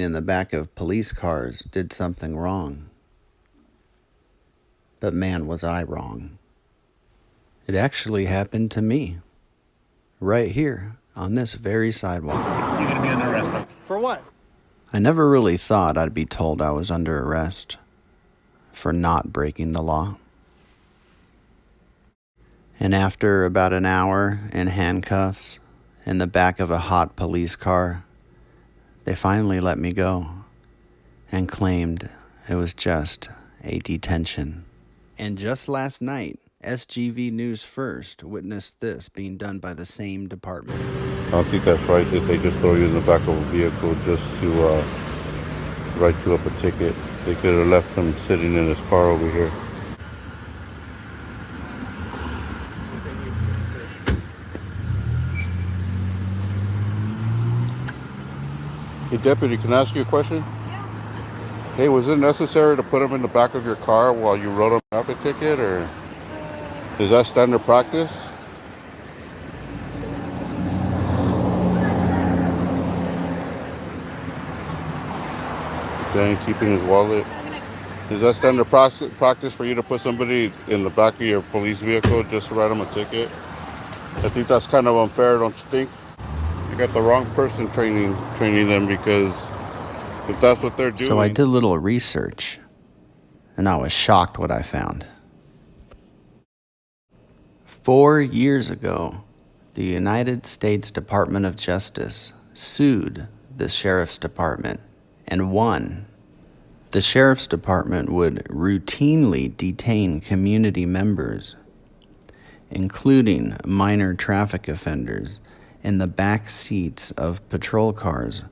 in the back of police cars did something wrong. But man, was I wrong. It actually happened to me. Right here, on this very sidewalk. You're gonna be under arrest. For what? I never really thought I'd be told I was under arrest for not breaking the law. And after about an hour in handcuffs in the back of a hot police car, they finally let me go and claimed it was just a detention. And just last night, SGV News First witnessed this being done by the same department. I don't think that's right that they just throw you in the back of a vehicle just to write you up a ticket. They could have left him sitting in his car over here. Hey deputy, can I ask you a question? Yeah. Hey, was it necessary to put him in the back of your car while you wrote him a traffic ticket, or is that standard practice? Then keeping his wallet. Is that standard practice for you to put somebody in the back of your police vehicle just to write them a ticket? I think that's kind of unfair, don't you think? You got the wrong person training them, because if that's what they're doing. So I did a little research, and I was shocked what I found. 4 years ago, the United States Department of Justice sued the Sheriff's Department and won. The Sheriff's Department would routinely detain community members, including minor traffic offenders, in the back seats of patrol cars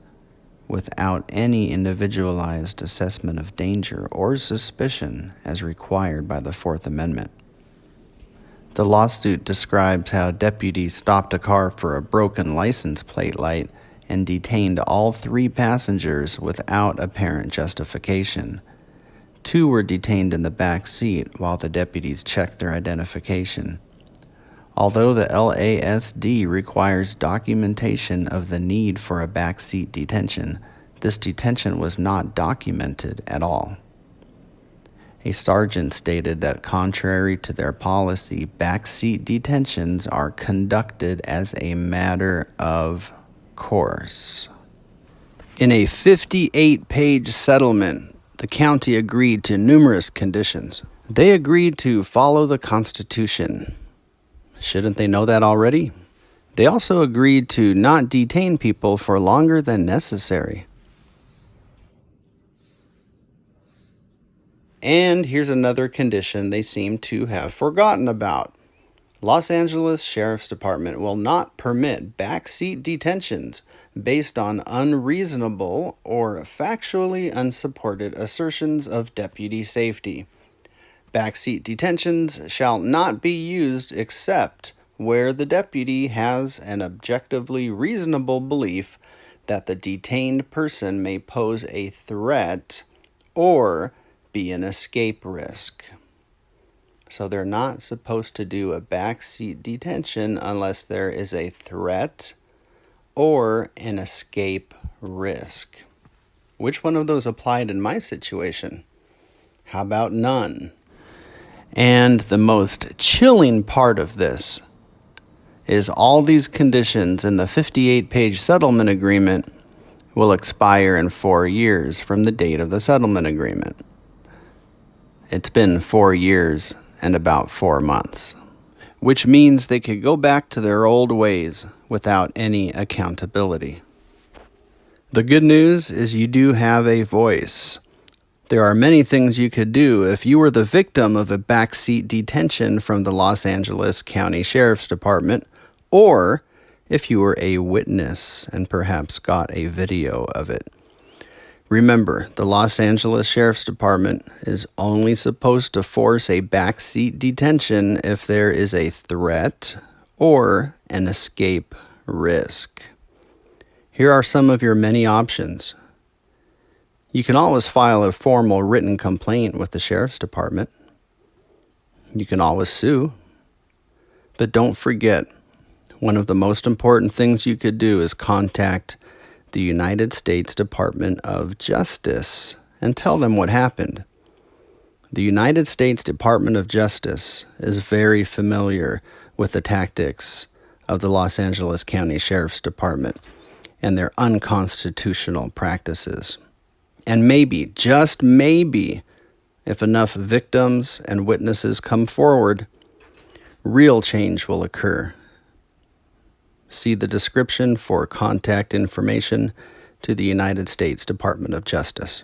without any individualized assessment of danger or suspicion as required by the Fourth Amendment. The lawsuit describes how deputies stopped a car for a broken license plate light and detained all 3 passengers without apparent justification. 2 were detained in the back seat while the deputies checked their identification. Although the LASD requires documentation of the need for a backseat detention, this detention was not documented at all. A sergeant stated that contrary to their policy, backseat detentions are conducted as a matter of course. In a 58-page settlement, the county agreed to numerous conditions. They agreed to follow the Constitution. Shouldn't they know that already? They also agreed to not detain people for longer than necessary. And here's another condition they seem to have forgotten about. Los Angeles Sheriff's Department will not permit backseat detentions based on unreasonable or factually unsupported assertions of deputy safety. Backseat detentions shall not be used except where the deputy has an objectively reasonable belief that the detained person may pose a threat or be an escape risk. So they're not supposed to do a backseat detention unless there is a threat or an escape risk. Which one of those applied in my situation? How about none? And the most chilling part of this is all these conditions in the 58-page settlement agreement will expire in 4 years from the date of the settlement agreement. It's been 4 years and about 4 months, which means they could go back to their old ways without any accountability. The good news is you do have a voice. There are many things you could do if you were the victim of a backseat detention from the Los Angeles County Sheriff's Department, or if you were a witness and perhaps got a video of it. Remember, the Los Angeles Sheriff's Department is only supposed to force a backseat detention if there is a threat or an escape risk. Here are some of your many options. You can always file a formal written complaint with the Sheriff's Department. You can always sue. But don't forget, one of the most important things you could do is contact the United States Department of Justice and tell them what happened. The United States Department of Justice is very familiar with the tactics of the Los Angeles County Sheriff's Department and their unconstitutional practices. And maybe, just maybe, if enough victims and witnesses come forward, real change will occur. See the description for contact information to the United States Department of Justice.